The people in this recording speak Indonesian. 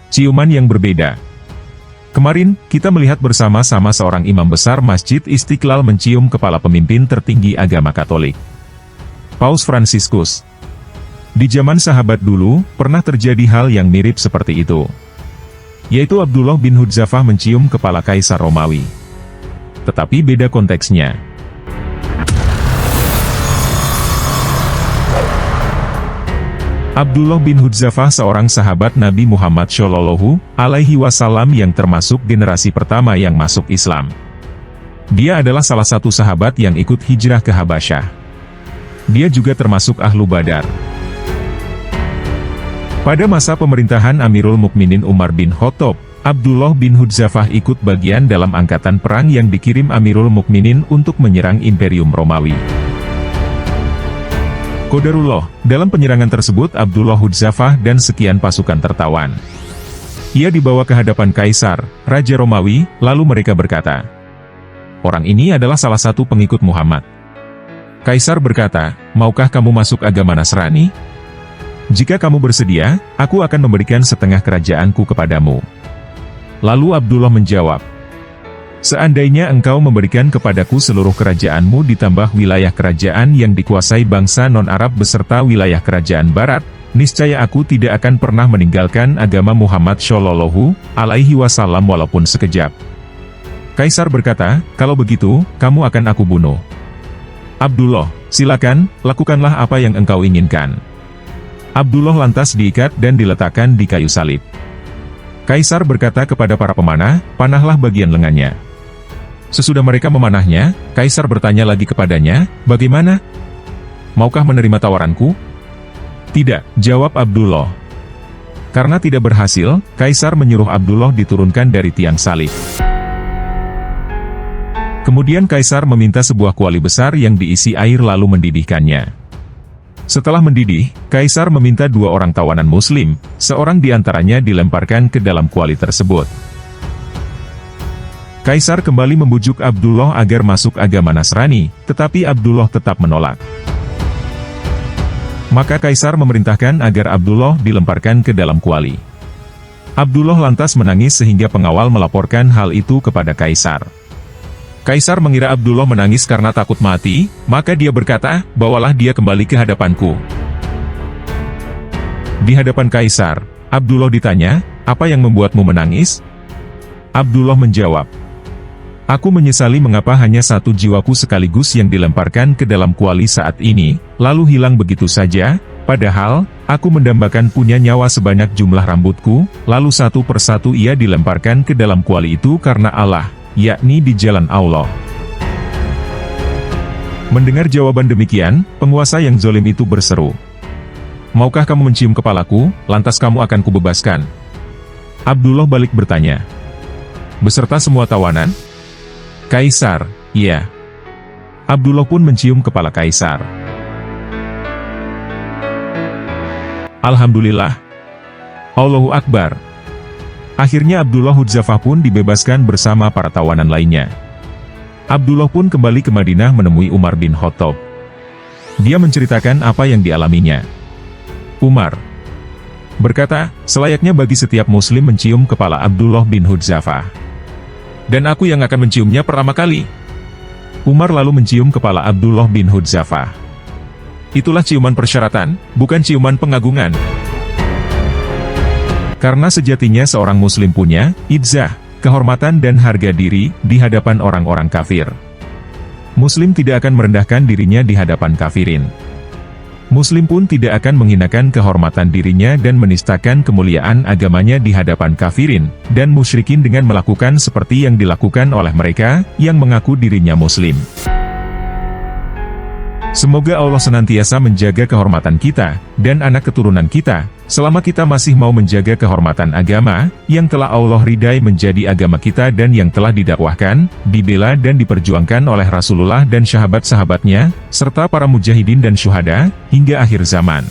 Ciuman yang berbeda. Kemarin, kita melihat bersama-sama seorang imam besar Masjid Istiqlal mencium kepala pemimpin tertinggi agama Katolik, Paus Fransiskus. Di zaman sahabat dulu, pernah terjadi hal yang mirip seperti itu, yaitu Abdullah bin Hudzafah mencium kepala Kaisar Romawi. Tetapi beda konteksnya. Abdullah bin Hudzafah seorang sahabat Nabi Muhammad Shallallahu Alaihi Wasallam yang termasuk generasi pertama yang masuk Islam. Dia adalah salah satu sahabat yang ikut hijrah ke Habasyah. Dia juga termasuk Ahlu Badar. Pada masa pemerintahan Amirul Mukminin Umar bin Khattab, Abdullah bin Hudzafah ikut bagian dalam angkatan perang yang dikirim Amirul Mukminin untuk menyerang Imperium Romawi. Qadarullah, dalam penyerangan tersebut Abdullah Hudzafah dan sekian pasukan tertawan. Ia dibawa ke hadapan Kaisar, Raja Romawi, lalu mereka berkata, "Orang ini adalah salah satu pengikut Muhammad." Kaisar berkata, "Maukah kamu masuk agama Nasrani? Jika kamu bersedia, aku akan memberikan setengah kerajaanku kepadamu." Lalu Abdullah menjawab, "Seandainya engkau memberikan kepadaku seluruh kerajaanmu ditambah wilayah kerajaan yang dikuasai bangsa non-Arab beserta wilayah kerajaan Barat, niscaya aku tidak akan pernah meninggalkan agama Muhammad Shallallahu Alaihi Wasallam walaupun sekejap." Kaisar berkata, "Kalau begitu, kamu akan aku bunuh." "Abdullah, silakan, lakukanlah apa yang engkau inginkan." Abdullah lantas diikat dan diletakkan di kayu salib. Kaisar berkata kepada para pemanah, "Panahlah bagian lengannya." Sesudah mereka memanahnya, Kaisar bertanya lagi kepadanya, "Bagaimana? Maukah menerima tawaranku?" "Tidak," jawab Abdullah. Karena tidak berhasil, Kaisar menyuruh Abdullah diturunkan dari tiang salib. Kemudian Kaisar meminta sebuah kuali besar yang diisi air lalu mendidihkannya. Setelah mendidih, Kaisar meminta 2 orang tawanan Muslim, seorang di antaranya dilemparkan ke dalam kuali tersebut. Kaisar kembali membujuk Abdullah agar masuk agama Nasrani, tetapi Abdullah tetap menolak. Maka Kaisar memerintahkan agar Abdullah dilemparkan ke dalam kuali. Abdullah lantas menangis sehingga pengawal melaporkan hal itu kepada Kaisar. Kaisar mengira Abdullah menangis karena takut mati, maka dia berkata, "Bawalah dia kembali ke hadapanku." Di hadapan Kaisar, Abdullah ditanya, "Apa yang membuatmu menangis?" Abdullah menjawab, "Aku menyesali mengapa hanya satu jiwaku sekaligus yang dilemparkan ke dalam kuali saat ini, lalu hilang begitu saja, padahal, aku mendambakan punya nyawa sebanyak jumlah rambutku, lalu satu persatu ia dilemparkan ke dalam kuali itu karena Allah, yakni di jalan Allah." Mendengar jawaban demikian, penguasa yang zalim itu berseru, "Maukah kamu mencium kepalaku, lantas kamu akan kubebaskan?" Abdullah balik bertanya, "Beserta semua tawanan?" Kaisar, "Iya." Abdullah pun mencium kepala Kaisar. Alhamdulillah. Allahu Akbar. Akhirnya Abdullah Hudzafah pun dibebaskan bersama para tawanan lainnya. Abdullah pun kembali ke Madinah menemui Umar bin Khattab. Dia menceritakan apa yang dialaminya. Umar berkata, "Selayaknya bagi setiap muslim mencium kepala Abdullah bin Hudzafah. Dan aku yang akan menciumnya pertama kali." Umar lalu mencium kepala Abdullah bin Hudzafah. Itulah ciuman persyaratan, bukan ciuman pengagungan. Karena sejatinya seorang muslim punya izzah, kehormatan dan harga diri di hadapan orang-orang kafir. Muslim tidak akan merendahkan dirinya di hadapan kafirin. Muslim pun tidak akan menghinakan kehormatan dirinya dan menistakan kemuliaan agamanya di hadapan kafirin dan musyrikin dengan melakukan seperti yang dilakukan oleh mereka yang mengaku dirinya muslim. Semoga Allah senantiasa menjaga kehormatan kita dan anak keturunan kita, selama kita masih mau menjaga kehormatan agama, yang telah Allah ridai menjadi agama kita dan yang telah didakwahkan, dibela dan diperjuangkan oleh Rasulullah dan sahabat-sahabatnya, serta para mujahidin dan syuhada, hingga akhir zaman.